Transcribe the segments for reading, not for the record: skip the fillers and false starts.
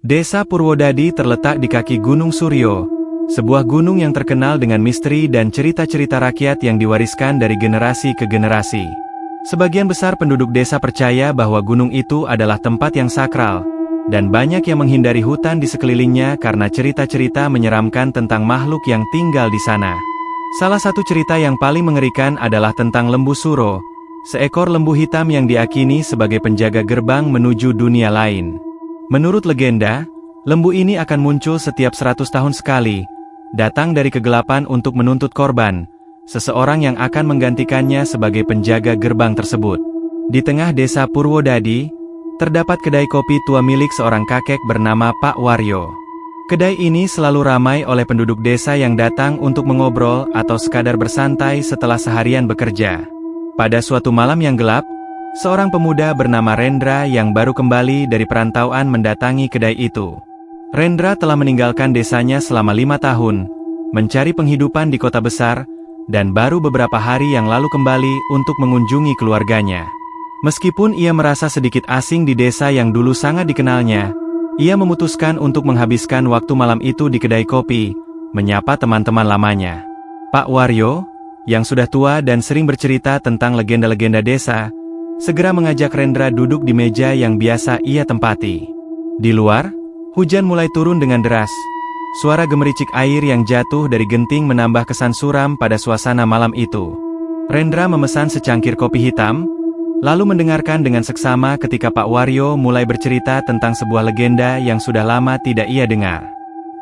Desa Purwodadi terletak di kaki Gunung Suryo, sebuah gunung yang terkenal dengan misteri dan cerita-cerita rakyat yang diwariskan dari generasi ke generasi. Sebagian besar penduduk desa percaya bahwa gunung itu adalah tempat yang sakral, dan banyak yang menghindari hutan di sekelilingnya karena cerita-cerita menyeramkan tentang makhluk yang tinggal di sana. Salah satu cerita yang paling mengerikan adalah tentang Lembu Suro, seekor lembu hitam yang diakini sebagai penjaga gerbang menuju dunia lain. Menurut legenda, lembu ini akan muncul setiap 100 tahun sekali, datang dari kegelapan untuk menuntut korban, seseorang yang akan menggantikannya sebagai penjaga gerbang tersebut. Di tengah desa Purwodadi, terdapat kedai kopi tua milik seorang kakek bernama Pak Waryo. Kedai ini selalu ramai oleh penduduk desa yang datang untuk mengobrol atau sekadar bersantai setelah seharian bekerja. Pada suatu malam yang gelap, seorang pemuda bernama Rendra yang baru kembali dari perantauan mendatangi kedai itu. Rendra telah meninggalkan desanya selama 5 tahun, mencari penghidupan di kota besar, dan baru beberapa hari yang lalu kembali untuk mengunjungi keluarganya. Meskipun ia merasa sedikit asing di desa yang dulu sangat dikenalnya, ia memutuskan untuk menghabiskan waktu malam itu di kedai kopi, menyapa teman-teman lamanya. Pak Waryo, yang sudah tua dan sering bercerita tentang legenda-legenda desa, segera mengajak Rendra duduk di meja yang biasa ia tempati. Di luar, hujan mulai turun dengan deras. Suara gemericik air yang jatuh dari genting menambah kesan suram pada suasana malam itu. Rendra memesan secangkir kopi hitam, lalu mendengarkan dengan seksama ketika Pak Waryo mulai bercerita tentang sebuah legenda yang sudah lama tidak ia dengar.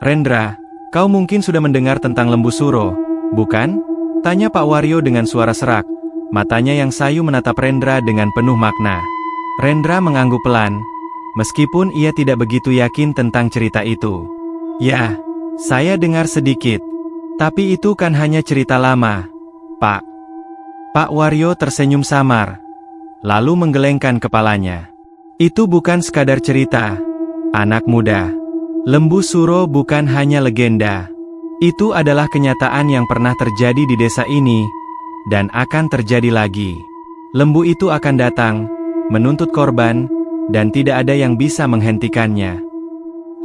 "Rendra, kau mungkin sudah mendengar tentang Lembu Suro, bukan?" tanya Pak Waryo dengan suara serak. Matanya yang sayu menatap Rendra dengan penuh makna. Rendra mengangguk pelan, meskipun ia tidak begitu yakin tentang cerita itu. "Ya, saya dengar sedikit. Tapi itu kan hanya cerita lama, Pak." Pak Waryo tersenyum samar, lalu menggelengkan kepalanya. "Itu bukan sekadar cerita, anak muda. Lembu Suro bukan hanya legenda. Itu adalah kenyataan yang pernah terjadi di desa ini, dan akan terjadi lagi. Lembu itu akan datang, menuntut korban, dan tidak ada yang bisa menghentikannya."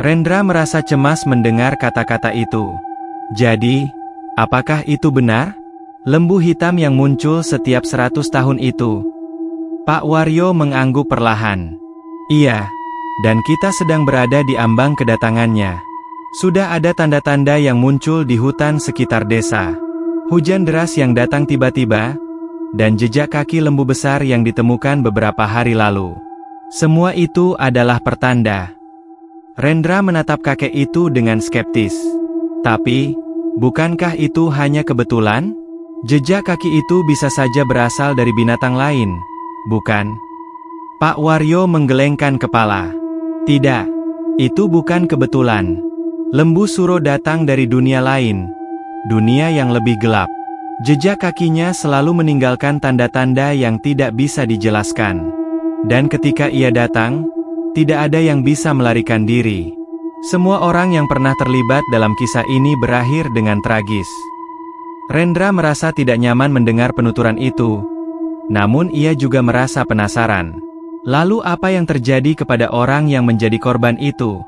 Rendra merasa cemas mendengar kata-kata itu. Jadi, apakah itu benar? Lembu hitam yang muncul setiap 100 tahun itu? Pak Waryo mengangguk perlahan. "Iya, dan kita sedang berada di ambang kedatangannya. Sudah ada tanda-tanda yang muncul di hutan sekitar desa. Hujan deras yang datang tiba-tiba, dan jejak kaki lembu besar yang ditemukan beberapa hari lalu. Semua itu adalah pertanda." Rendra menatap kakek itu dengan skeptis. "Tapi, bukankah itu hanya kebetulan? Jejak kaki itu bisa saja berasal dari binatang lain, bukan?" Pak Waryo menggelengkan kepala. "Tidak, itu bukan kebetulan. Lembu Suro datang dari dunia lain, dunia yang lebih gelap. Jejak kakinya selalu meninggalkan tanda-tanda yang tidak bisa dijelaskan. Dan ketika ia datang, tidak ada yang bisa melarikan diri. Semua orang yang pernah terlibat dalam kisah ini berakhir dengan tragis." Rendra merasa tidak nyaman mendengar penuturan itu, namun ia juga merasa penasaran. Lalu apa yang terjadi kepada orang yang menjadi korban itu?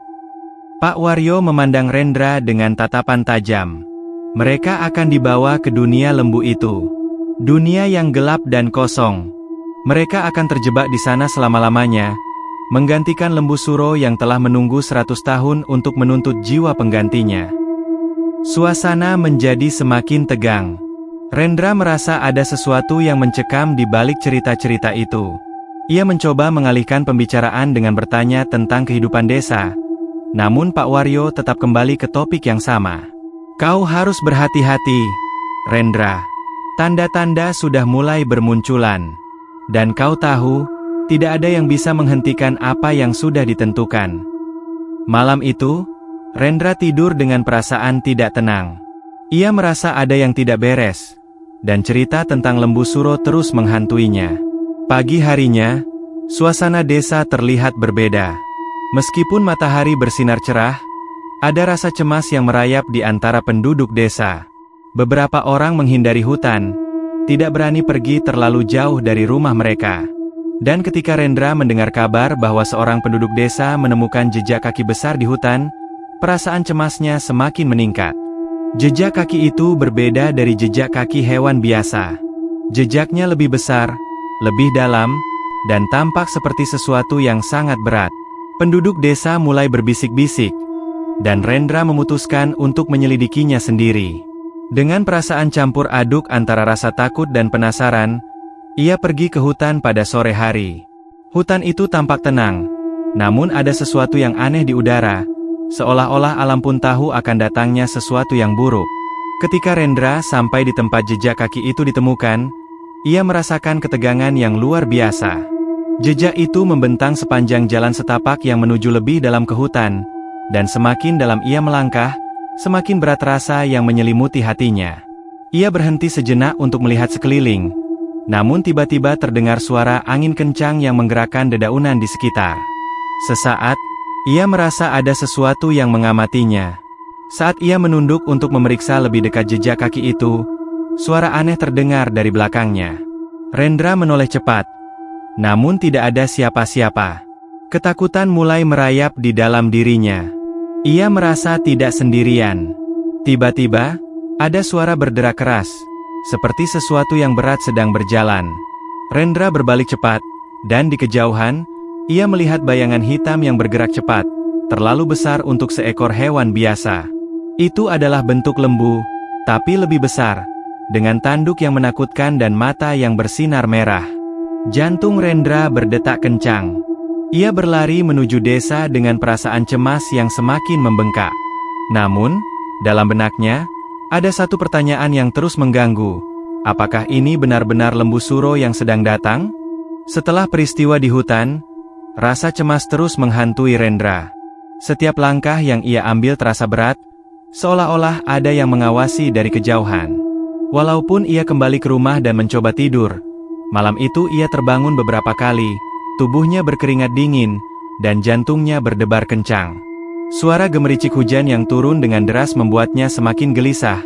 Pak Waryo memandang Rendra dengan tatapan tajam. "Mereka akan dibawa ke dunia lembu itu. Dunia yang gelap dan kosong. Mereka akan terjebak di sana selama-lamanya, menggantikan Lembu Suro yang telah menunggu 100 tahun untuk menuntut jiwa penggantinya." Suasana menjadi semakin tegang. Rendra merasa ada sesuatu yang mencekam di balik cerita-cerita itu. Ia mencoba mengalihkan pembicaraan dengan bertanya tentang kehidupan desa, namun Pak Waryo tetap kembali ke topik yang sama. "Kau harus berhati-hati, Rendra. Tanda-tanda sudah mulai bermunculan. Dan kau tahu, tidak ada yang bisa menghentikan apa yang sudah ditentukan." Malam itu, Rendra tidur dengan perasaan tidak tenang. Ia merasa ada yang tidak beres, dan cerita tentang Lembu Suro terus menghantuinya. Pagi harinya, suasana desa terlihat berbeda. Meskipun matahari bersinar cerah, ada rasa cemas yang merayap di antara penduduk desa. Beberapa orang menghindari hutan, tidak berani pergi terlalu jauh dari rumah mereka. Dan ketika Rendra mendengar kabar bahwa seorang penduduk desa menemukan jejak kaki besar di hutan, perasaan cemasnya semakin meningkat. Jejak kaki itu berbeda dari jejak kaki hewan biasa. Jejaknya lebih besar, lebih dalam, dan tampak seperti sesuatu yang sangat berat. Penduduk desa mulai berbisik-bisik, dan Rendra memutuskan untuk menyelidikinya sendiri. Dengan perasaan campur aduk antara rasa takut dan penasaran, ia pergi ke hutan pada sore hari. Hutan itu tampak tenang, namun ada sesuatu yang aneh di udara, seolah-olah alam pun tahu akan datangnya sesuatu yang buruk. Ketika Rendra sampai di tempat jejak kaki itu ditemukan, ia merasakan ketegangan yang luar biasa. Jejak itu membentang sepanjang jalan setapak yang menuju lebih dalam ke hutan, dan semakin dalam ia melangkah, semakin berat rasa yang menyelimuti hatinya. Ia berhenti sejenak untuk melihat sekeliling, namun tiba-tiba terdengar suara angin kencang yang menggerakkan dedaunan di sekitar. Sesaat, ia merasa ada sesuatu yang mengamatinya. Saat ia menunduk untuk memeriksa lebih dekat jejak kaki itu, suara aneh terdengar dari belakangnya. Rendra menoleh cepat, namun tidak ada siapa-siapa. Ketakutan mulai merayap di dalam dirinya. Ia merasa tidak sendirian. Tiba-tiba, ada suara berderak keras, seperti sesuatu yang berat sedang berjalan. Rendra berbalik cepat, dan di kejauhan, ia melihat bayangan hitam yang bergerak cepat, terlalu besar untuk seekor hewan biasa. Itu adalah bentuk lembu, tapi lebih besar, dengan tanduk yang menakutkan dan mata yang bersinar merah. Jantung Rendra berdetak kencang. Ia berlari menuju desa dengan perasaan cemas yang semakin membengkak. Namun, dalam benaknya, ada satu pertanyaan yang terus mengganggu. Apakah ini benar-benar lembu suro yang sedang datang? Setelah peristiwa di hutan, rasa cemas terus menghantui Rendra. Setiap langkah yang ia ambil terasa berat, seolah-olah ada yang mengawasi dari kejauhan. Walaupun ia kembali ke rumah dan mencoba tidur, malam itu ia terbangun beberapa kali, tubuhnya berkeringat dingin, dan jantungnya berdebar kencang. Suara gemericik hujan yang turun dengan deras membuatnya semakin gelisah,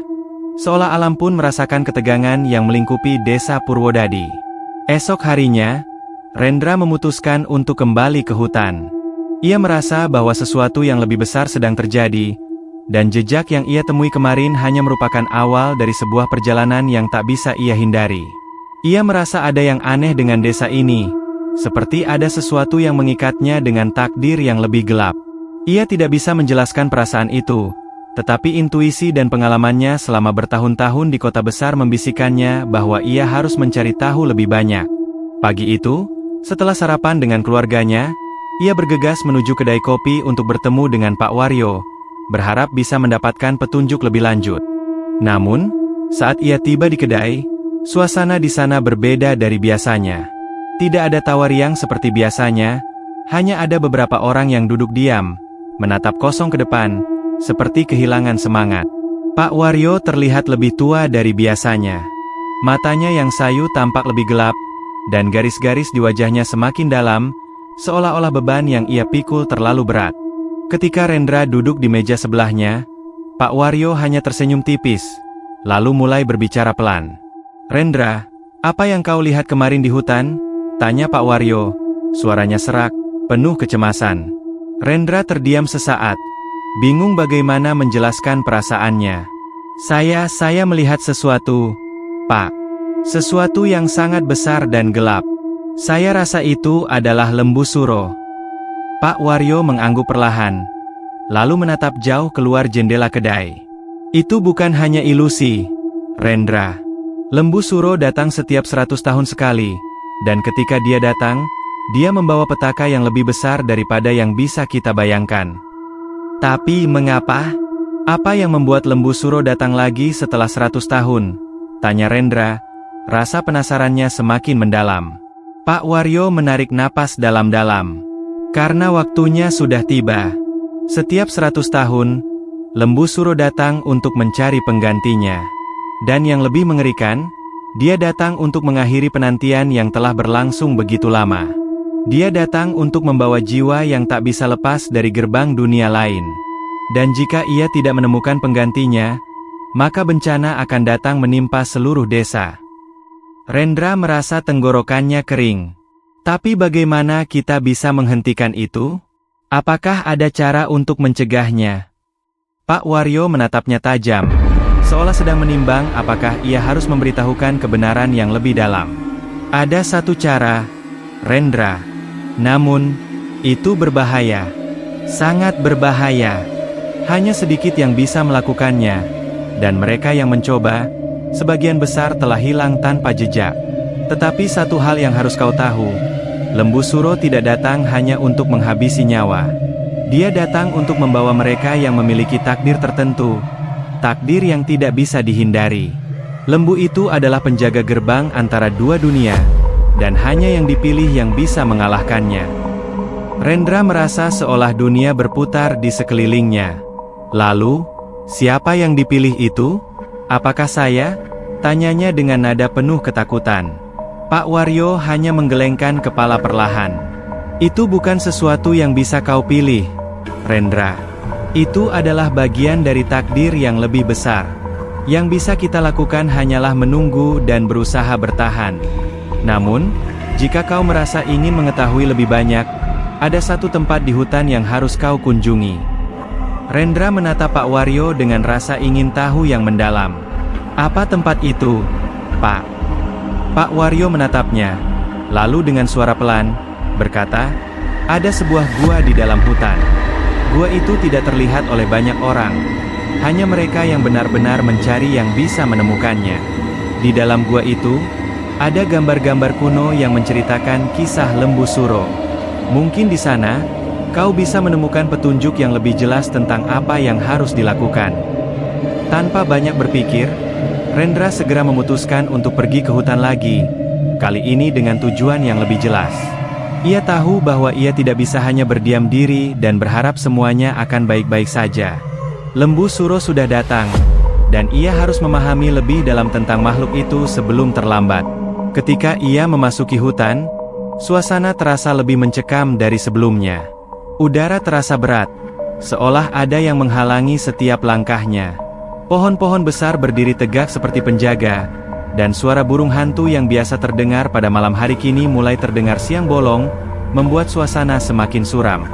seolah alam pun merasakan ketegangan yang melingkupi desa Purwodadi. Esok harinya, Rendra memutuskan untuk kembali ke hutan. Ia merasa bahwa sesuatu yang lebih besar sedang terjadi, dan jejak yang ia temui kemarin hanya merupakan awal dari sebuah perjalanan yang tak bisa ia hindari. Ia merasa ada yang aneh dengan desa ini, seperti ada sesuatu yang mengikatnya dengan takdir yang lebih gelap. Ia tidak bisa menjelaskan perasaan itu, tetapi intuisi dan pengalamannya selama bertahun-tahun di kota besar membisikkannya bahwa ia harus mencari tahu lebih banyak. Pagi itu, setelah sarapan dengan keluarganya, ia bergegas menuju kedai kopi untuk bertemu dengan Pak Waryo, berharap bisa mendapatkan petunjuk lebih lanjut. Namun, saat ia tiba di kedai, suasana di sana berbeda dari biasanya. Tidak ada tawariang seperti biasanya, hanya ada beberapa orang yang duduk diam, menatap kosong ke depan, seperti kehilangan semangat. Pak Waryo terlihat lebih tua dari biasanya. Matanya yang sayu tampak lebih gelap, dan garis-garis di wajahnya semakin dalam, seolah-olah beban yang ia pikul terlalu berat. Ketika Rendra duduk di meja sebelahnya, Pak Waryo hanya tersenyum tipis, lalu mulai berbicara pelan. "Rendra, apa yang kau lihat kemarin di hutan?" tanya Pak Waryo. Suaranya serak, penuh kecemasan. Rendra terdiam sesaat, bingung bagaimana menjelaskan perasaannya. Saya melihat sesuatu, Pak. Sesuatu yang sangat besar dan gelap. Saya rasa itu adalah lembu suro." Pak Waryo mengangguk perlahan, lalu menatap jauh keluar jendela kedai. "Itu bukan hanya ilusi, Rendra. Lembu suro datang setiap 100 tahun sekali, dan ketika dia datang, dia membawa petaka yang lebih besar daripada yang bisa kita bayangkan." "Tapi mengapa? Apa yang membuat lembu suro datang lagi setelah 100 tahun? Tanya Rendra, rasa penasarannya semakin mendalam. Pak Waryo menarik napas dalam-dalam. "Karena waktunya sudah tiba. Setiap 100 tahun, lembu suro datang untuk mencari penggantinya. Dan yang lebih mengerikan, dia datang untuk mengakhiri penantian yang telah berlangsung begitu lama. Dia datang untuk membawa jiwa yang tak bisa lepas dari gerbang dunia lain. Dan jika ia tidak menemukan penggantinya, maka bencana akan datang menimpa seluruh desa." Rendra merasa tenggorokannya kering. Tapi bagaimana kita bisa menghentikan itu? Apakah ada cara untuk mencegahnya? Pak Waryo menatapnya tajam, seolah sedang menimbang apakah ia harus memberitahukan kebenaran yang lebih dalam. Ada satu cara, Rendra. Namun, itu berbahaya. Sangat berbahaya. Hanya sedikit yang bisa melakukannya, dan mereka yang mencoba, sebagian besar telah hilang tanpa jejak. Tetapi satu hal yang harus kau tahu, Lembu Suro tidak datang hanya untuk menghabisi nyawa. Dia datang untuk membawa mereka yang memiliki takdir tertentu, takdir yang tidak bisa dihindari. Lembu itu adalah penjaga gerbang antara dua dunia, dan hanya yang dipilih yang bisa mengalahkannya. Rendra merasa seolah dunia berputar di sekelilingnya. Lalu, siapa yang dipilih itu? Apakah saya? Tanyanya dengan nada penuh ketakutan. Pak Waryo hanya menggelengkan kepala perlahan. Itu bukan sesuatu yang bisa kau pilih, Rendra. Itu adalah bagian dari takdir yang lebih besar. Yang bisa kita lakukan hanyalah menunggu dan berusaha bertahan. Namun, jika kau merasa ingin mengetahui lebih banyak, ada satu tempat di hutan yang harus kau kunjungi. Rendra menatap Pak Waryo dengan rasa ingin tahu yang mendalam. Apa tempat itu, Pak? Pak Waryo menatapnya, lalu dengan suara pelan, berkata, ada sebuah gua di dalam hutan. Gua itu tidak terlihat oleh banyak orang. Hanya mereka yang benar-benar mencari yang bisa menemukannya. Di dalam gua itu, ada gambar-gambar kuno yang menceritakan kisah Lembu Suro. Mungkin di sana, kau bisa menemukan petunjuk yang lebih jelas tentang apa yang harus dilakukan. Tanpa banyak berpikir, Rendra segera memutuskan untuk pergi ke hutan lagi, kali ini dengan tujuan yang lebih jelas. Ia tahu bahwa ia tidak bisa hanya berdiam diri dan berharap semuanya akan baik-baik saja. Lembu Suro sudah datang, dan ia harus memahami lebih dalam tentang makhluk itu sebelum terlambat. Ketika ia memasuki hutan, suasana terasa lebih mencekam dari sebelumnya. Udara terasa berat, seolah ada yang menghalangi setiap langkahnya. Pohon-pohon besar berdiri tegak seperti penjaga, dan suara burung hantu yang biasa terdengar pada malam hari kini mulai terdengar siang bolong, membuat suasana semakin suram.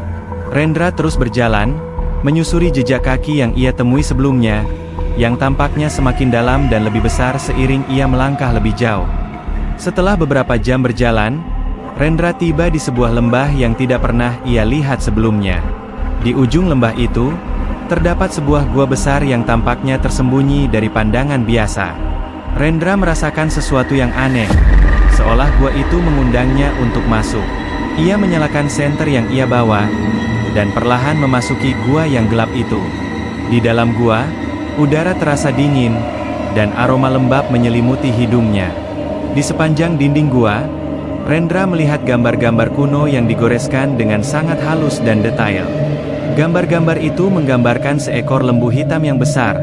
Rendra terus berjalan, menyusuri jejak kaki yang ia temui sebelumnya, yang tampaknya semakin dalam dan lebih besar seiring ia melangkah lebih jauh. Setelah beberapa jam berjalan, Rendra tiba di sebuah lembah yang tidak pernah ia lihat sebelumnya. Di ujung lembah itu, terdapat sebuah gua besar yang tampaknya tersembunyi dari pandangan biasa. Rendra merasakan sesuatu yang aneh, seolah gua itu mengundangnya untuk masuk. Ia menyalakan senter yang ia bawa, dan perlahan memasuki gua yang gelap itu. Di dalam gua, udara terasa dingin, dan aroma lembab menyelimuti hidungnya. Di sepanjang dinding gua, Rendra melihat gambar-gambar kuno yang digoreskan dengan sangat halus dan detail. Gambar-gambar itu menggambarkan seekor lembu hitam yang besar,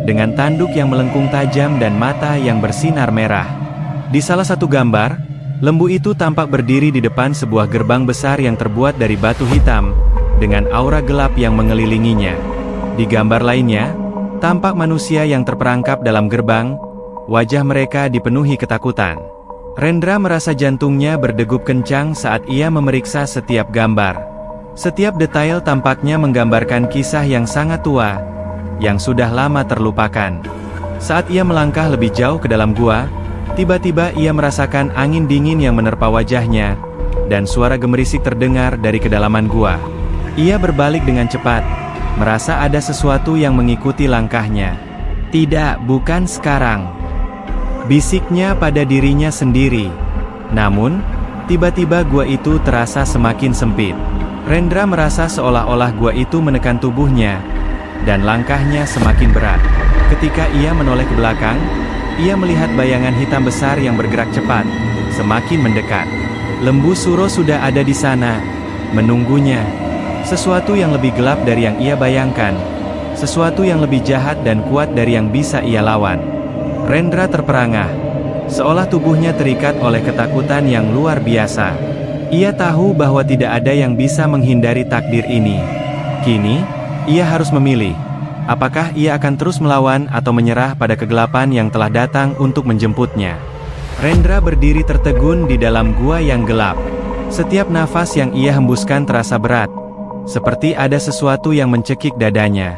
dengan tanduk yang melengkung tajam dan mata yang bersinar merah. Di salah satu gambar, lembu itu tampak berdiri di depan sebuah gerbang besar yang terbuat dari batu hitam, dengan aura gelap yang mengelilinginya. Di gambar lainnya, tampak manusia yang terperangkap dalam gerbang, wajah mereka dipenuhi ketakutan. Rendra merasa jantungnya berdegup kencang saat ia memeriksa setiap gambar. Setiap detail tampaknya menggambarkan kisah yang sangat tua, yang sudah lama terlupakan. Saat ia melangkah lebih jauh ke dalam gua, tiba-tiba ia merasakan angin dingin yang menerpa wajahnya, dan suara gemerisik terdengar dari kedalaman gua. Ia berbalik dengan cepat, merasa ada sesuatu yang mengikuti langkahnya. "Tidak, bukan sekarang," bisiknya pada dirinya sendiri. Namun, tiba-tiba gua itu terasa semakin sempit. Rendra merasa seolah-olah gua itu menekan tubuhnya, dan langkahnya semakin berat. Ketika ia menoleh ke belakang, ia melihat bayangan hitam besar yang bergerak cepat, semakin mendekat. Lembu Suro sudah ada di sana, menunggunya. Sesuatu yang lebih gelap dari yang ia bayangkan, sesuatu yang lebih jahat dan kuat dari yang bisa ia lawan. Rendra terperangah, seolah tubuhnya terikat oleh ketakutan yang luar biasa. Ia tahu bahwa tidak ada yang bisa menghindari takdir ini. Kini, ia harus memilih. Apakah ia akan terus melawan atau menyerah pada kegelapan yang telah datang untuk menjemputnya? Rendra berdiri tertegun di dalam gua yang gelap. Setiap nafas yang ia hembuskan terasa berat, seperti ada sesuatu yang mencekik dadanya.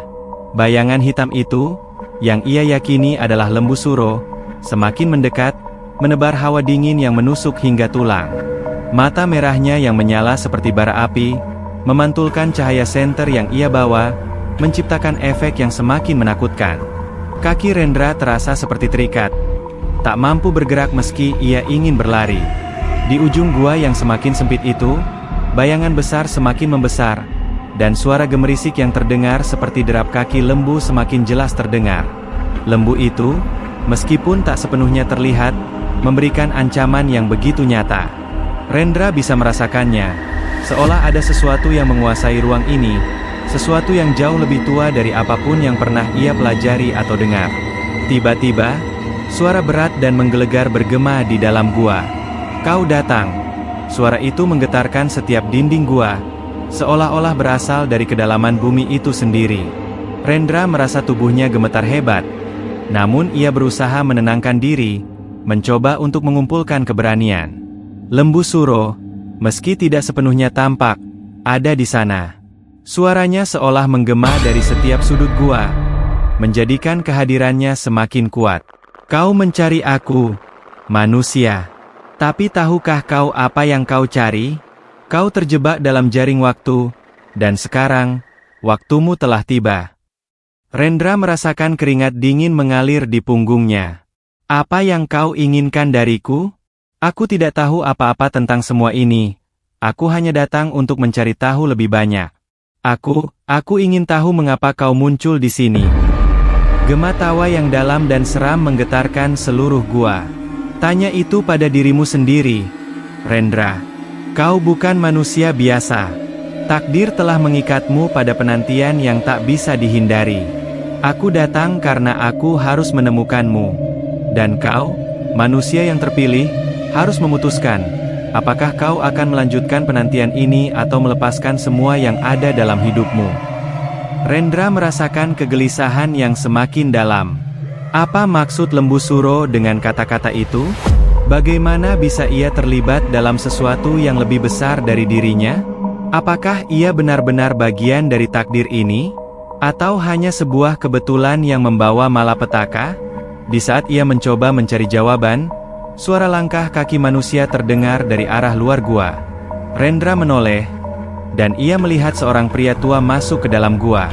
Bayangan hitam itu, yang ia yakini adalah lembu suro, semakin mendekat, menebar hawa dingin yang menusuk hingga tulang. Mata merahnya yang menyala seperti bara api, memantulkan cahaya senter yang ia bawa, menciptakan efek yang semakin menakutkan. Kaki Rendra terasa seperti terikat, tak mampu bergerak meski ia ingin berlari. Di ujung gua yang semakin sempit itu, bayangan besar semakin membesar, dan suara gemerisik yang terdengar seperti derap kaki lembu semakin jelas terdengar. Lembu itu, meskipun tak sepenuhnya terlihat, memberikan ancaman yang begitu nyata. Rendra bisa merasakannya, seolah ada sesuatu yang menguasai ruang ini, sesuatu yang jauh lebih tua dari apapun yang pernah ia pelajari atau dengar. Tiba-tiba, suara berat dan menggelegar bergema di dalam gua. "Kau datang!" Suara itu menggetarkan setiap dinding gua, seolah-olah berasal dari kedalaman bumi itu sendiri. Rendra merasa tubuhnya gemetar hebat, namun ia berusaha menenangkan diri, mencoba untuk mengumpulkan keberanian. Lembu suro, meski tidak sepenuhnya tampak, ada di sana. Suaranya seolah menggema dari setiap sudut gua, menjadikan kehadirannya semakin kuat. "Kau mencari aku, manusia. Tapi tahukah kau apa yang kau cari? Kau terjebak dalam jaring waktu, dan sekarang, waktumu telah tiba." Rendra merasakan keringat dingin mengalir di punggungnya. "Apa yang kau inginkan dariku? Aku tidak tahu apa-apa tentang semua ini. Aku hanya datang untuk mencari tahu lebih banyak. Aku ingin tahu mengapa kau muncul di sini." Gema tawa yang dalam dan seram menggetarkan seluruh gua. "Tanya itu pada dirimu sendiri, Rendra. Kau bukan manusia biasa. Takdir telah mengikatmu pada penantian yang tak bisa dihindari. Aku datang karena aku harus menemukanmu. Dan kau, manusia yang terpilih, harus memutuskan, apakah kau akan melanjutkan penantian ini atau melepaskan semua yang ada dalam hidupmu." Rendra merasakan kegelisahan yang semakin dalam. Apa maksud lembu suro dengan kata-kata itu? Bagaimana bisa ia terlibat dalam sesuatu yang lebih besar dari dirinya? Apakah ia benar-benar bagian dari takdir ini? Atau hanya sebuah kebetulan yang membawa malapetaka? Di saat ia mencoba mencari jawaban, suara langkah kaki manusia terdengar dari arah luar gua. Rendra menoleh, dan ia melihat seorang pria tua masuk ke dalam gua.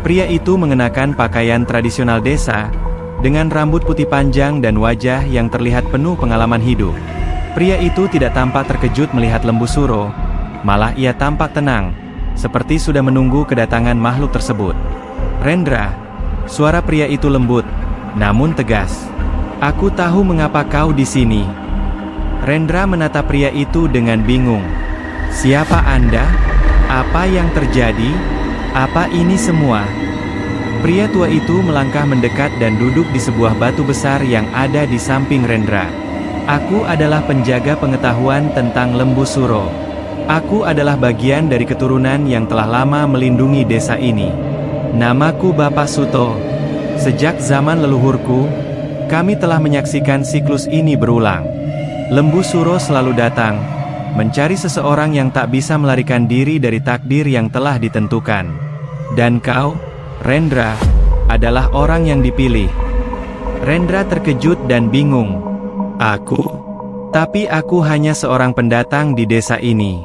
Pria itu mengenakan pakaian tradisional desa, dengan rambut putih panjang dan wajah yang terlihat penuh pengalaman hidup. Pria itu tidak tampak terkejut melihat lembu suro, malah ia tampak tenang, seperti sudah menunggu kedatangan makhluk tersebut. "Rendra," suara pria itu lembut, namun tegas. "Aku tahu mengapa kau di sini." Rendra menatap pria itu dengan bingung. "Siapa Anda? Apa yang terjadi? Apa ini semua?" Pria tua itu melangkah mendekat dan duduk di sebuah batu besar yang ada di samping Rendra. "Aku adalah penjaga pengetahuan tentang lembu suro. Aku adalah bagian dari keturunan yang telah lama melindungi desa ini. Namaku Bapak Suto. Sejak zaman leluhurku, kami telah menyaksikan siklus ini berulang. Lembu suro selalu datang, mencari seseorang yang tak bisa melarikan diri dari takdir yang telah ditentukan. Dan kau, Rendra, adalah orang yang dipilih." Rendra terkejut dan bingung. "Aku? Tapi aku hanya seorang pendatang di desa ini.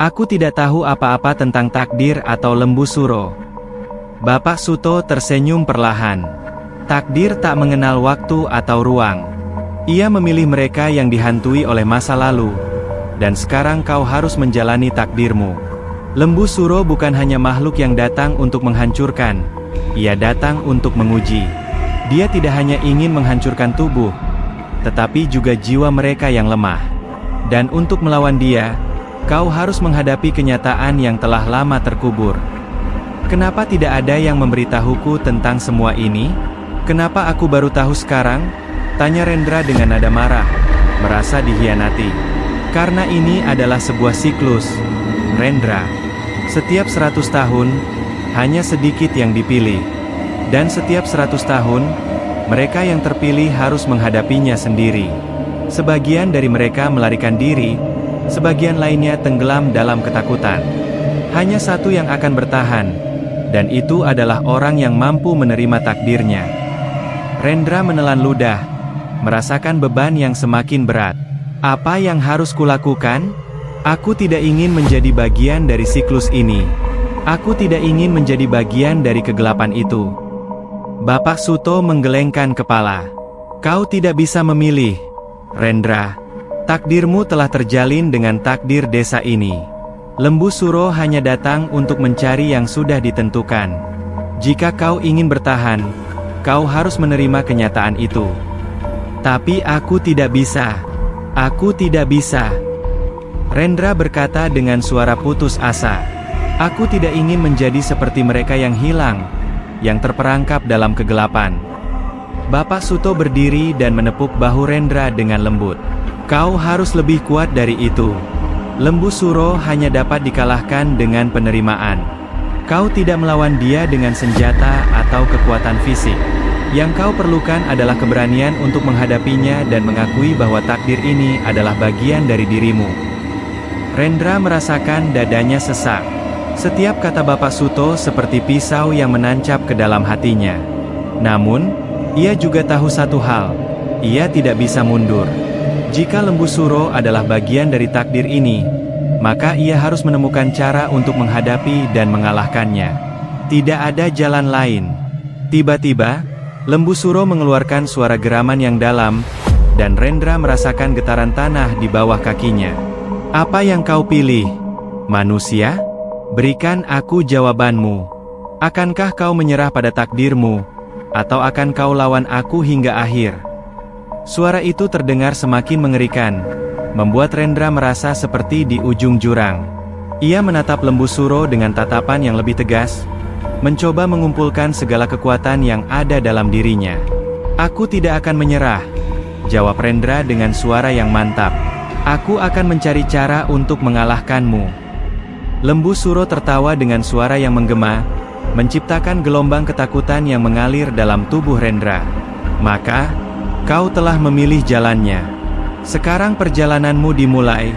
Aku tidak tahu apa-apa tentang takdir atau lembu suro." Bapak Suto tersenyum perlahan. "Takdir tak mengenal waktu atau ruang. Ia memilih mereka yang dihantui oleh masa lalu. Dan sekarang kau harus menjalani takdirmu. Lembu suro bukan hanya makhluk yang datang untuk menghancurkan, ia datang untuk menguji. Dia tidak hanya ingin menghancurkan tubuh, tetapi juga jiwa mereka yang lemah. Dan untuk melawan dia, kau harus menghadapi kenyataan yang telah lama terkubur." "Kenapa tidak ada yang memberitahuku tentang semua ini? Kenapa aku baru tahu sekarang?" tanya Rendra dengan nada marah, merasa dikhianati. "Karena ini adalah sebuah siklus, Rendra. Setiap 100 tahun, hanya sedikit yang dipilih. Dan setiap 100 tahun, mereka yang terpilih harus menghadapinya sendiri. Sebagian dari mereka melarikan diri, Sebagian lainnya tenggelam dalam ketakutan. Hanya satu yang akan bertahan, dan itu adalah orang yang mampu menerima takdirnya. Rendra menelan ludah, merasakan beban yang semakin berat. Apa yang harus kulakukan? Aku tidak ingin menjadi bagian dari siklus ini. Aku tidak ingin menjadi bagian dari kegelapan itu. Bapak Suto menggelengkan kepala. Kau tidak bisa memilih, Rendra. Takdirmu telah terjalin dengan takdir desa ini. Lembu Suro hanya datang untuk mencari yang sudah ditentukan. Jika kau ingin bertahan, kau harus menerima kenyataan itu. Tapi aku tidak bisa. Aku tidak bisa. Rendra berkata dengan suara putus asa. Aku tidak ingin menjadi seperti mereka yang hilang, yang terperangkap dalam kegelapan. Bapak Suto berdiri dan menepuk bahu Rendra dengan lembut. Kau harus lebih kuat dari itu. Lembu Suro hanya dapat dikalahkan dengan penerimaan. Kau tidak melawan dia dengan senjata atau kekuatan fisik. Yang kau perlukan adalah keberanian untuk menghadapinya dan mengakui bahwa takdir ini adalah bagian dari dirimu. Rendra merasakan dadanya sesak. Setiap kata Bapak Suto seperti pisau yang menancap ke dalam hatinya. Namun, ia juga tahu satu hal. Ia tidak bisa mundur. Jika Lembu Suro adalah bagian dari takdir ini, maka ia harus menemukan cara untuk menghadapi dan mengalahkannya. Tidak ada jalan lain. Tiba-tiba, Lembu Suro mengeluarkan suara geraman yang dalam, dan Rendra merasakan getaran tanah di bawah kakinya. Apa yang kau pilih, manusia? Berikan aku jawabanmu. Akankah kau menyerah pada takdirmu, atau akan kau lawan aku hingga akhir? Suara itu terdengar semakin mengerikan, membuat Rendra merasa seperti di ujung jurang. Ia menatap Lembu Suro dengan tatapan yang lebih tegas, mencoba mengumpulkan segala kekuatan yang ada dalam dirinya. Aku tidak akan menyerah, jawab Rendra dengan suara yang mantap. Aku akan mencari cara untuk mengalahkanmu. Lembu Suro tertawa dengan suara yang menggema, menciptakan gelombang ketakutan yang mengalir dalam tubuh Rendra. Maka, kau telah memilih jalannya. Sekarang perjalananmu dimulai,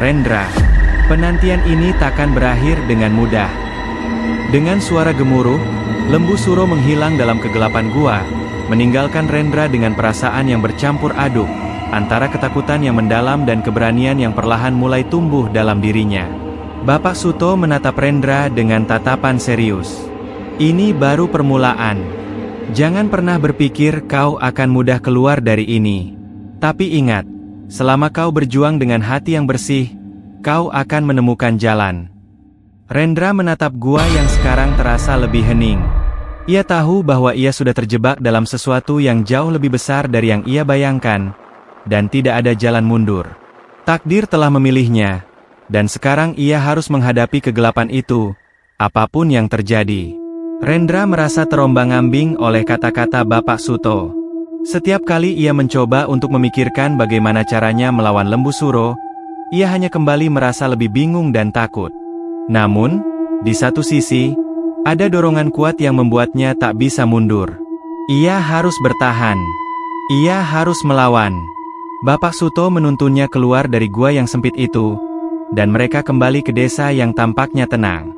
Rendra. Penantian ini takkan berakhir dengan mudah. Dengan suara gemuruh, Lembu Suro menghilang dalam kegelapan gua, meninggalkan Rendra dengan perasaan yang bercampur aduk, antara ketakutan yang mendalam dan keberanian yang perlahan mulai tumbuh dalam dirinya. Bapak Suto menatap Rendra dengan tatapan serius. Ini baru permulaan. Jangan pernah berpikir kau akan mudah keluar dari ini. Tapi ingat, selama kau berjuang dengan hati yang bersih, kau akan menemukan jalan. Rendra menatap gua yang sekarang terasa lebih hening. Ia tahu bahwa ia sudah terjebak dalam sesuatu yang jauh lebih besar dari yang ia bayangkan, dan tidak ada jalan mundur. Takdir telah memilihnya, dan sekarang ia harus menghadapi kegelapan itu, apapun yang terjadi. Rendra merasa terombang-ambing oleh kata-kata Bapak Suto. Setiap kali ia mencoba untuk memikirkan bagaimana caranya melawan Lembu Suro, ia hanya kembali merasa lebih bingung dan takut. Namun, di satu sisi, ada dorongan kuat yang membuatnya tak bisa mundur. Ia harus bertahan. Ia harus melawan. Bapak Suto menuntunnya keluar dari gua yang sempit itu, dan mereka kembali ke desa yang tampaknya tenang.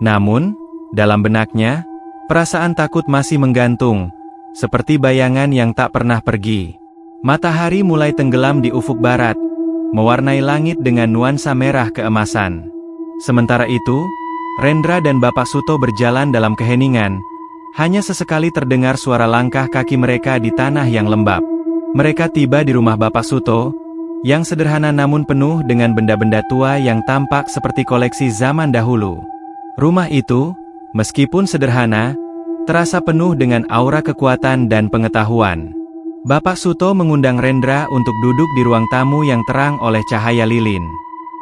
Namun, dalam benaknya, perasaan takut masih menggantung, seperti bayangan yang tak pernah pergi. Matahari mulai tenggelam di ufuk barat, mewarnai langit dengan nuansa merah keemasan. Sementara itu, Rendra dan Bapak Suto berjalan dalam keheningan. Hanya sesekali terdengar suara langkah kaki mereka di tanah yang lembab. Mereka tiba di rumah Bapak Suto, yang sederhana namun penuh dengan benda-benda tua yang tampak seperti koleksi zaman dahulu. Rumah itu, meskipun sederhana, terasa penuh dengan aura kekuatan dan pengetahuan. Bapak Suto mengundang Rendra untuk duduk di ruang tamu yang terang oleh cahaya lilin.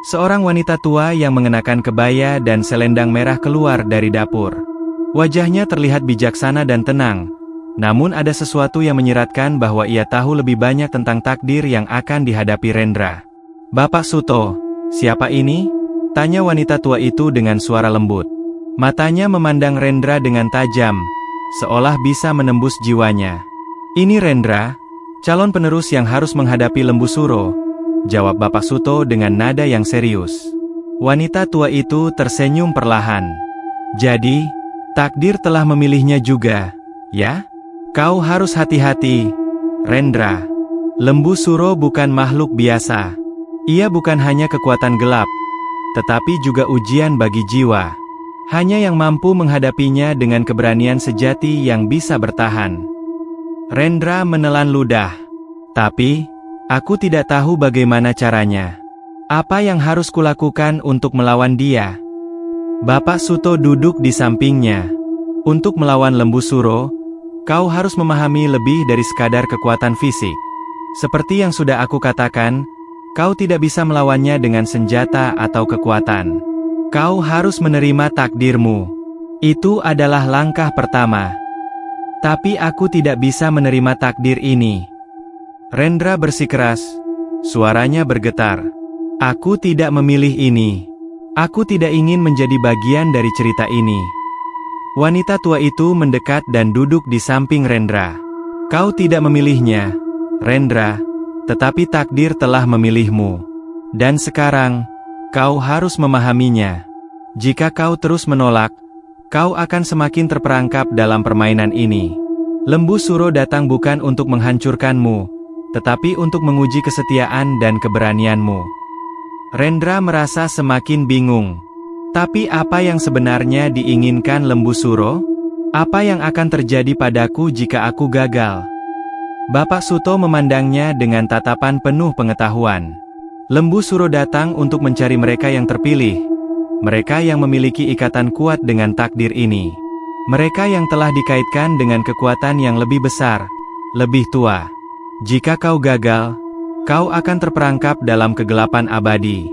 Seorang wanita tua yang mengenakan kebaya dan selendang merah keluar dari dapur. Wajahnya terlihat bijaksana dan tenang, namun ada sesuatu yang menyiratkan bahwa ia tahu lebih banyak tentang takdir yang akan dihadapi Rendra. Bapak Suto, siapa ini? Tanya wanita tua itu dengan suara lembut. Matanya memandang Rendra dengan tajam, seolah bisa menembus jiwanya. Ini Rendra, calon penerus yang harus menghadapi Lembu Suro, jawab Bapak Suto dengan nada yang serius. Wanita tua itu tersenyum perlahan. Jadi, takdir telah memilihnya juga, ya? Kau harus hati-hati, Rendra. Lembu Suro bukan makhluk biasa. Ia bukan hanya kekuatan gelap, tetapi juga ujian bagi jiwa. Hanya yang mampu menghadapinya dengan keberanian sejati yang bisa bertahan. Rendra menelan ludah. Tapi, aku tidak tahu bagaimana caranya. Apa yang harus kulakukan untuk melawan dia? Bapak Suto duduk di sampingnya. Untuk melawan Lembu Suro, kau harus memahami lebih dari sekadar kekuatan fisik. Seperti yang sudah aku katakan, kau tidak bisa melawannya dengan senjata atau kekuatan. Kau harus menerima takdirmu. Itu adalah langkah pertama. Tapi aku tidak bisa menerima takdir ini. Rendra bersikeras, suaranya bergetar. Aku tidak memilih ini. Aku tidak ingin menjadi bagian dari cerita ini. Wanita tua itu mendekat dan duduk di samping Rendra. Kau tidak memilihnya, Rendra, tetapi takdir telah memilihmu. Dan sekarang, kau harus memahaminya. Jika kau terus menolak, kau akan semakin terperangkap dalam permainan ini. Lembu Suro datang bukan untuk menghancurkanmu, tetapi untuk menguji kesetiaan dan keberanianmu. Rendra merasa semakin bingung. Tapi apa yang sebenarnya diinginkan Lembu Suro? Apa yang akan terjadi padaku jika aku gagal? Bapak Suto memandangnya dengan tatapan penuh pengetahuan. Lembu Suro datang untuk mencari mereka yang terpilih. Mereka yang memiliki ikatan kuat dengan takdir ini. Mereka yang telah dikaitkan dengan kekuatan yang lebih besar, lebih tua. Jika kau gagal, kau akan terperangkap dalam kegelapan abadi.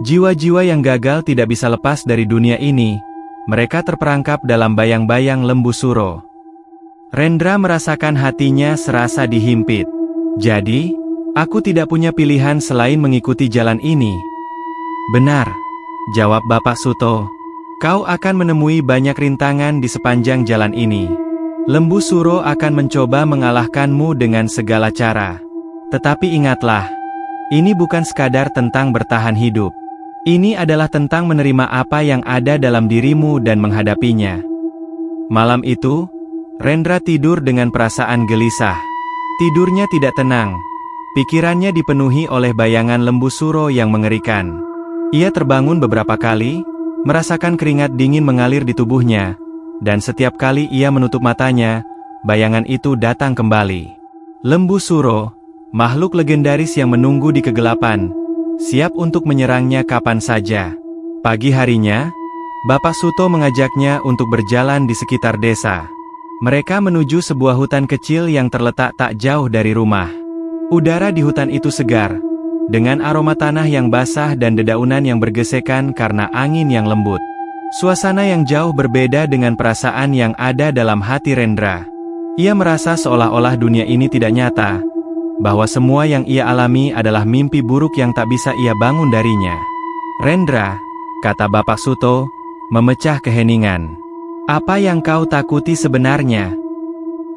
Jiwa-jiwa yang gagal tidak bisa lepas dari dunia ini. Mereka terperangkap dalam bayang-bayang Lembu Suro. Rendra merasakan hatinya serasa dihimpit. Jadi, aku tidak punya pilihan selain mengikuti jalan ini. Benar, jawab Bapak Suto. Kau akan menemui banyak rintangan di sepanjang jalan ini. Lembu Suro akan mencoba mengalahkanmu dengan segala cara. Tetapi ingatlah, ini bukan sekadar tentang bertahan hidup. Ini adalah tentang menerima apa yang ada dalam dirimu dan menghadapinya. Malam itu, Rendra tidur dengan perasaan gelisah. Tidurnya tidak tenang. Pikirannya dipenuhi oleh bayangan Lembu Suro yang mengerikan. Ia terbangun beberapa kali, merasakan keringat dingin mengalir di tubuhnya, dan setiap kali ia menutup matanya, bayangan itu datang kembali. Lembu Suro, makhluk legendaris yang menunggu di kegelapan, siap untuk menyerangnya kapan saja. Pagi harinya, Bapak Suto mengajaknya untuk berjalan di sekitar desa. Mereka menuju sebuah hutan kecil yang terletak tak jauh dari rumah. Udara di hutan itu segar, dengan aroma tanah yang basah dan dedaunan yang bergesekan karena angin yang lembut. Suasana yang jauh berbeda dengan perasaan yang ada dalam hati Rendra. Ia merasa seolah-olah dunia ini tidak nyata, bahwa semua yang ia alami adalah mimpi buruk yang tak bisa ia bangun darinya. Rendra, kata Bapak Suto, memecah keheningan. Apa yang kau takuti sebenarnya?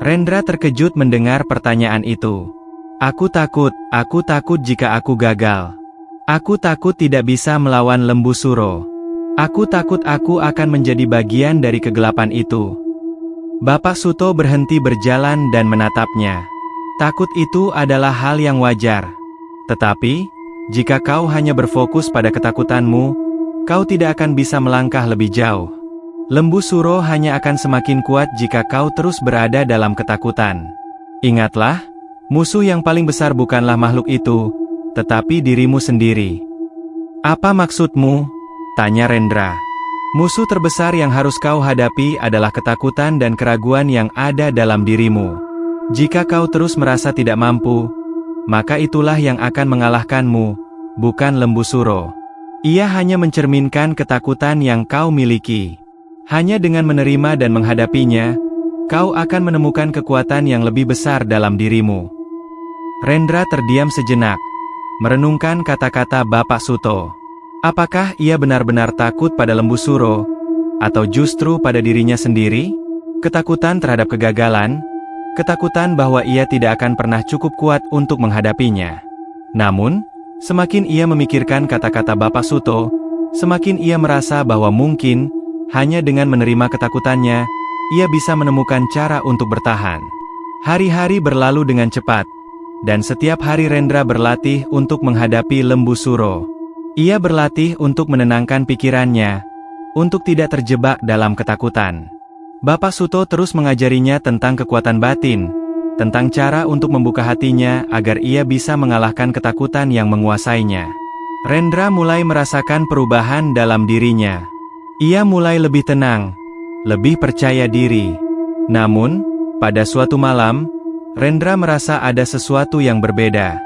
Rendra terkejut mendengar pertanyaan itu. Aku takut jika aku gagal. Aku takut tidak bisa melawan Lembu Suro. Aku takut aku akan menjadi bagian dari kegelapan itu. Bapak Suto berhenti berjalan dan menatapnya. Takut itu adalah hal yang wajar. Tetapi, jika kau hanya berfokus pada ketakutanmu, kau tidak akan bisa melangkah lebih jauh. Lembu Suro hanya akan semakin kuat jika kau terus berada dalam ketakutan. Ingatlah, musuh yang paling besar bukanlah makhluk itu, tetapi dirimu sendiri. Apa maksudmu? Tanya Rendra. Musuh terbesar yang harus kau hadapi adalah ketakutan dan keraguan yang ada dalam dirimu. Jika kau terus merasa tidak mampu, maka itulah yang akan mengalahkanmu, bukan Lembu Suro. Ia hanya mencerminkan ketakutan yang kau miliki. Hanya dengan menerima dan menghadapinya, kau akan menemukan kekuatan yang lebih besar dalam dirimu. Rendra terdiam sejenak, merenungkan kata-kata Bapak Suto. Apakah ia benar-benar takut pada Lembu Suro, atau justru pada dirinya sendiri? Ketakutan terhadap kegagalan, ketakutan bahwa ia tidak akan pernah cukup kuat untuk menghadapinya. Namun, Semakin ia memikirkan kata-kata Bapak Suto, semakin ia merasa bahwa mungkin, hanya dengan menerima ketakutannya, ia bisa menemukan cara untuk bertahan. Hari-hari berlalu dengan cepat, dan setiap hari Rendra berlatih untuk menghadapi Lembu Suro. Ia berlatih untuk menenangkan pikirannya, untuk tidak terjebak dalam ketakutan. Bapak Suto terus mengajarinya tentang kekuatan batin, tentang cara untuk membuka hatinya agar ia bisa mengalahkan ketakutan yang menguasainya. Rendra mulai merasakan perubahan dalam dirinya. Ia mulai lebih tenang, lebih percaya diri. Namun, pada suatu malam, Rendra merasa ada sesuatu yang berbeda.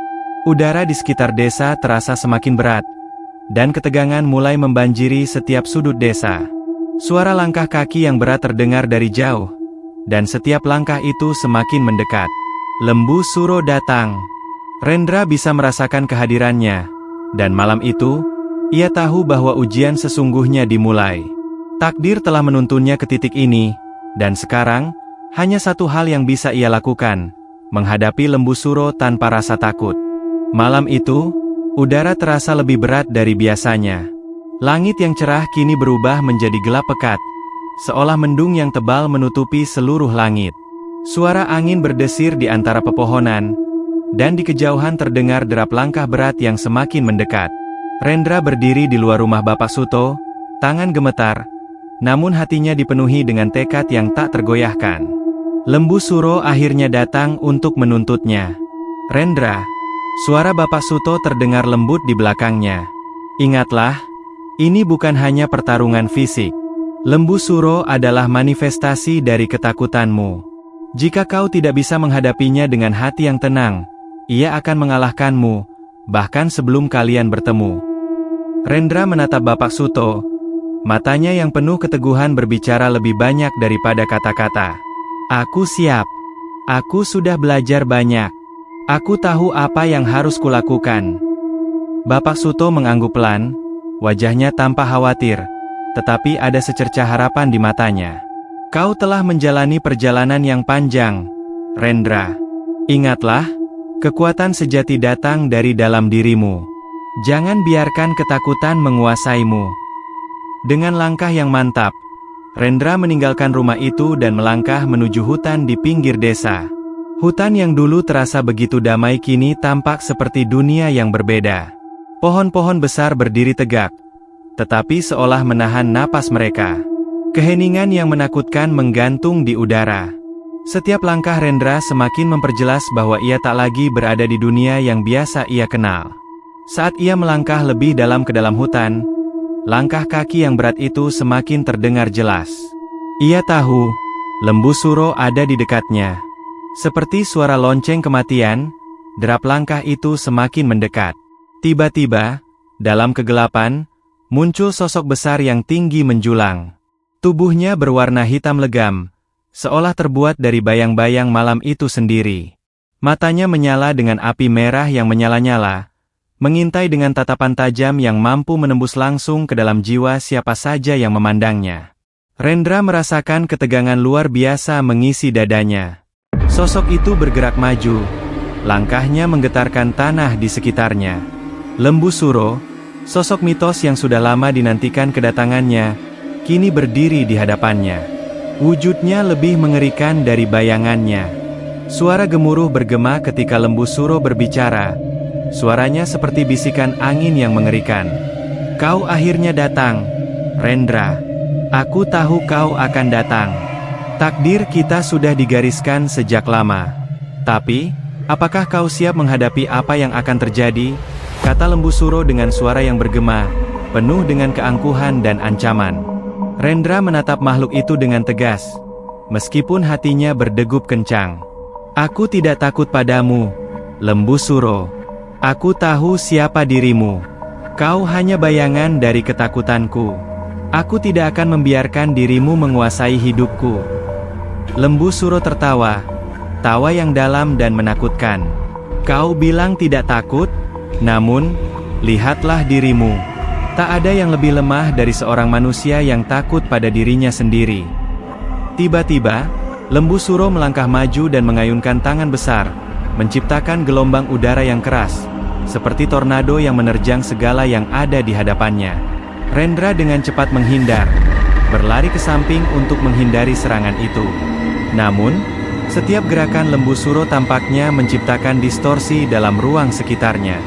Udara di sekitar desa terasa semakin berat, dan ketegangan mulai membanjiri setiap sudut desa. Suara langkah kaki yang berat terdengar dari jauh, dan setiap langkah itu semakin mendekat. Lembu Suro datang. Rendra bisa merasakan kehadirannya, dan malam itu, ia tahu bahwa ujian sesungguhnya dimulai. Takdir telah menuntunnya ke titik ini, dan sekarang, hanya satu hal yang bisa ia lakukan, menghadapi Lembu Suro tanpa rasa takut. Malam itu, udara terasa lebih berat dari biasanya. Langit yang cerah kini berubah menjadi gelap pekat, seolah mendung yang tebal menutupi seluruh langit. Suara angin berdesir di antara pepohonan, dan di kejauhan terdengar derap langkah berat yang semakin mendekat. Rendra berdiri di luar rumah Bapak Suto, tangan gemetar, namun hatinya dipenuhi dengan tekad yang tak tergoyahkan. Lembu Suro akhirnya datang untuk menuntutnya. Rendra, suara Bapak Suto terdengar lembut di belakangnya. Ingatlah, ini bukan hanya pertarungan fisik. Lembu Suro adalah manifestasi dari ketakutanmu. Jika kau tidak bisa menghadapinya dengan hati yang tenang, ia akan mengalahkanmu, bahkan sebelum kalian bertemu. Rendra menatap Bapak Suto. Matanya yang penuh keteguhan berbicara lebih banyak daripada kata-kata. Aku siap. Aku sudah belajar banyak. Aku tahu apa yang harus kulakukan. Bapak Suto mengangguk pelan, wajahnya tanpa khawatir, tetapi ada secercah harapan di matanya. Kau telah menjalani perjalanan yang panjang, Rendra. Ingatlah, kekuatan sejati datang dari dalam dirimu. Jangan biarkan ketakutan menguasaimu. Dengan langkah yang mantap, Rendra meninggalkan rumah itu dan melangkah menuju hutan di pinggir desa. Hutan yang dulu terasa begitu damai kini tampak seperti dunia yang berbeda. Pohon-pohon besar berdiri tegak, tetapi seolah menahan napas mereka. Keheningan yang menakutkan menggantung di udara. Setiap langkah Rendra semakin memperjelas bahwa ia tak lagi berada di dunia yang biasa ia kenal. Saat ia melangkah lebih dalam ke dalam hutan, langkah kaki yang berat itu semakin terdengar jelas. Ia tahu, Lembu Suro ada di dekatnya. Seperti suara lonceng kematian, derap langkah itu semakin mendekat. Tiba-tiba, dalam kegelapan, muncul sosok besar yang tinggi menjulang. Tubuhnya berwarna hitam legam, seolah terbuat dari bayang-bayang malam itu sendiri. Matanya menyala dengan api merah yang menyala-nyala, mengintai dengan tatapan tajam yang mampu menembus langsung ke dalam jiwa siapa saja yang memandangnya. Rendra merasakan ketegangan luar biasa mengisi dadanya. Sosok itu bergerak maju, langkahnya menggetarkan tanah di sekitarnya. Lembu Suro, sosok mitos yang sudah lama dinantikan kedatangannya, kini berdiri di hadapannya. Wujudnya lebih mengerikan dari bayangannya. Suara gemuruh bergema ketika Lembu Suro berbicara. Suaranya seperti bisikan angin yang mengerikan. Kau akhirnya datang, Rendra. Aku tahu kau akan datang. Takdir kita sudah digariskan sejak lama. Tapi, apakah kau siap menghadapi apa yang akan terjadi? Kata Lembu Suro dengan suara yang bergema, penuh dengan keangkuhan dan ancaman. Rendra menatap makhluk itu dengan tegas, meskipun hatinya berdegup kencang. Aku tidak takut padamu, Lembu Suro. Aku tahu siapa dirimu. Kau hanya bayangan dari ketakutanku. Aku tidak akan membiarkan dirimu menguasai hidupku. Lembu Suro tertawa, tawa yang dalam dan menakutkan. Kau bilang tidak takut, namun, lihatlah dirimu. Tak ada yang lebih lemah dari seorang manusia yang takut pada dirinya sendiri. Tiba-tiba, Lembu Suro melangkah maju dan mengayunkan tangan besar, menciptakan gelombang udara yang keras, seperti tornado yang menerjang segala yang ada di hadapannya. Rendra dengan cepat menghindar, berlari ke samping untuk menghindari serangan itu. Namun, setiap gerakan lembu suro tampaknya menciptakan distorsi dalam ruang sekitarnya.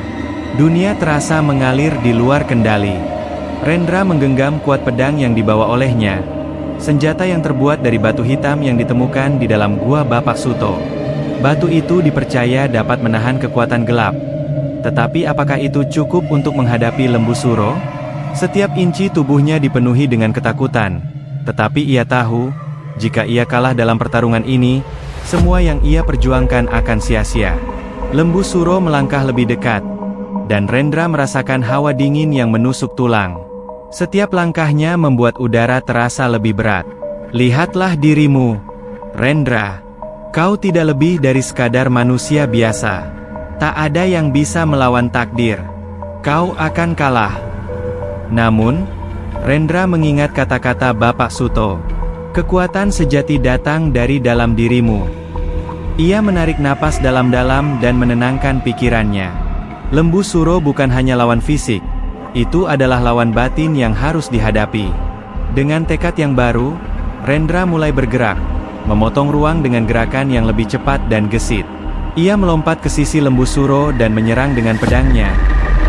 Dunia terasa mengalir di luar kendali. Rendra menggenggam kuat pedang yang dibawa olehnya, senjata yang terbuat dari batu hitam yang ditemukan di dalam gua Bapak Suto. Batu itu dipercaya dapat menahan kekuatan gelap. Tetapi apakah itu cukup untuk menghadapi lembu suro? Setiap inci tubuhnya dipenuhi dengan ketakutan. Tetapi ia tahu, jika ia kalah dalam pertarungan ini, semua yang ia perjuangkan akan sia-sia. Lembu suro melangkah lebih dekat, dan Rendra merasakan hawa dingin yang menusuk tulang. Setiap langkahnya membuat udara terasa lebih berat. Lihatlah dirimu, Rendra. Kau tidak lebih dari sekadar manusia biasa. Tak ada yang bisa melawan takdir. Kau akan kalah. Namun, Rendra mengingat kata-kata Bapak Suto. Kekuatan sejati datang dari dalam dirimu. Ia menarik napas dalam-dalam dan menenangkan pikirannya. Lembu suro bukan hanya lawan fisik. Itu adalah lawan batin yang harus dihadapi. Dengan tekad yang baru, Rendra mulai bergerak, memotong ruang dengan gerakan yang lebih cepat dan gesit. Ia melompat ke sisi lembu suro dan menyerang dengan pedangnya,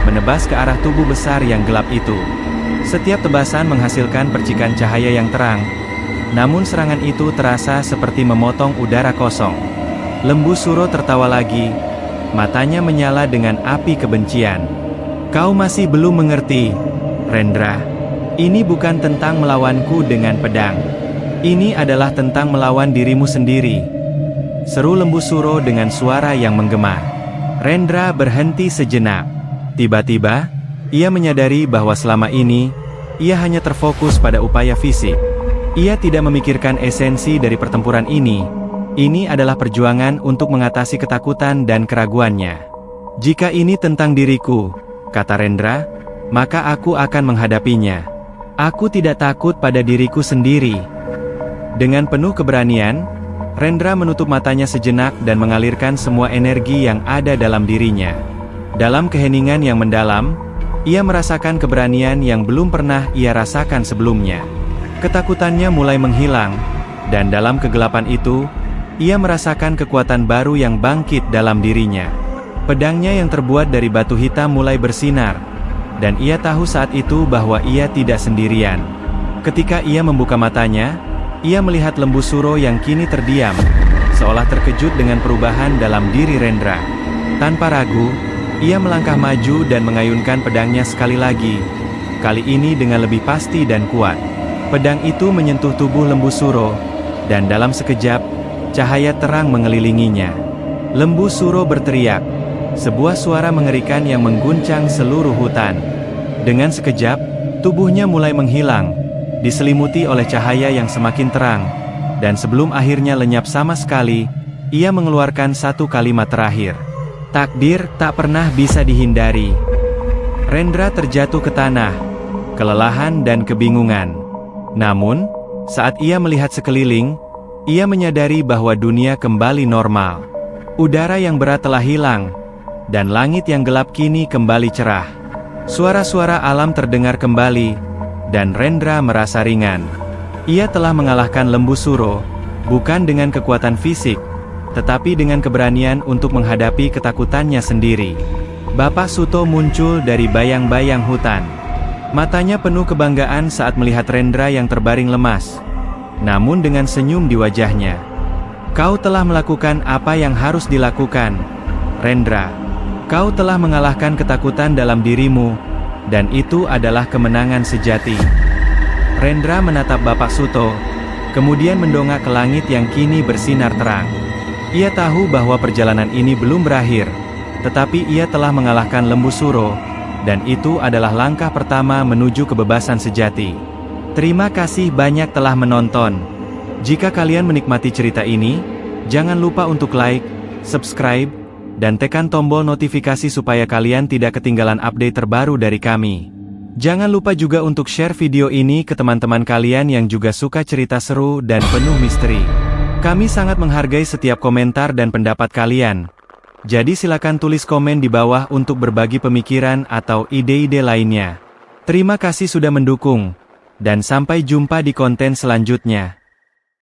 menebas ke arah tubuh besar yang gelap itu. Setiap tebasan menghasilkan percikan cahaya yang terang, namun serangan itu terasa seperti memotong udara kosong. Lembu suro tertawa lagi, matanya menyala dengan api kebencian. Kau masih belum mengerti, Rendra. Ini bukan tentang melawanku dengan pedang. Ini adalah tentang melawan dirimu sendiri. Seru lembu suro dengan suara yang menggema. Rendra berhenti sejenak. Tiba-tiba, ia menyadari bahwa selama ini, ia hanya terfokus pada upaya fisik. Ia tidak memikirkan esensi dari pertempuran ini. Ini adalah perjuangan untuk mengatasi ketakutan dan keraguannya. Jika ini tentang diriku, kata Rendra, maka aku akan menghadapinya. Aku tidak takut pada diriku sendiri. Dengan penuh keberanian, Rendra menutup matanya sejenak dan mengalirkan semua energi yang ada dalam dirinya. Dalam keheningan yang mendalam, ia merasakan keberanian yang belum pernah ia rasakan sebelumnya. Ketakutannya mulai menghilang, dan dalam kegelapan itu, ia merasakan kekuatan baru yang bangkit dalam dirinya. Pedangnya yang terbuat dari batu hitam mulai bersinar, dan ia tahu saat itu bahwa ia tidak sendirian. Ketika ia membuka matanya, ia melihat lembu suro yang kini terdiam, seolah terkejut dengan perubahan dalam diri Rendra. Tanpa ragu, ia melangkah maju dan mengayunkan pedangnya sekali lagi, kali ini dengan lebih pasti dan kuat. Pedang itu menyentuh tubuh lembu suro, dan dalam sekejap, cahaya terang mengelilinginya. Lembu suro berteriak, sebuah suara mengerikan yang mengguncang seluruh hutan. Dengan sekejap, tubuhnya mulai menghilang, diselimuti oleh cahaya yang semakin terang, dan sebelum akhirnya lenyap sama sekali, ia mengeluarkan satu kalimat terakhir. Takdir tak pernah bisa dihindari. Rendra terjatuh ke tanah, kelelahan dan kebingungan. Namun, saat ia melihat sekeliling, ia menyadari bahwa dunia kembali normal. Udara yang berat telah hilang, dan langit yang gelap kini kembali cerah. Suara-suara alam terdengar kembali, dan Rendra merasa ringan. Ia telah mengalahkan lembu suro, bukan dengan kekuatan fisik, tetapi dengan keberanian untuk menghadapi ketakutannya sendiri. Bapak Suto muncul dari bayang-bayang hutan. Matanya penuh kebanggaan saat melihat Rendra yang terbaring lemas, namun dengan senyum di wajahnya. Kau telah melakukan apa yang harus dilakukan, Rendra. Kau telah mengalahkan ketakutan dalam dirimu, dan itu adalah kemenangan sejati. Rendra menatap Bapak Suto, kemudian mendongak ke langit yang kini bersinar terang. Ia tahu bahwa perjalanan ini belum berakhir, tetapi ia telah mengalahkan lembu suro, dan itu adalah langkah pertama menuju kebebasan sejati. Terima kasih banyak telah menonton. Jika kalian menikmati cerita ini, jangan lupa untuk like, subscribe, dan tekan tombol notifikasi supaya kalian tidak ketinggalan update terbaru dari kami. Jangan lupa juga untuk share video ini ke teman-teman kalian yang juga suka cerita seru dan penuh misteri. Kami sangat menghargai setiap komentar dan pendapat kalian. Jadi silakan tulis komen di bawah untuk berbagi pemikiran atau ide-ide lainnya. Terima kasih sudah mendukung, dan sampai jumpa di konten selanjutnya.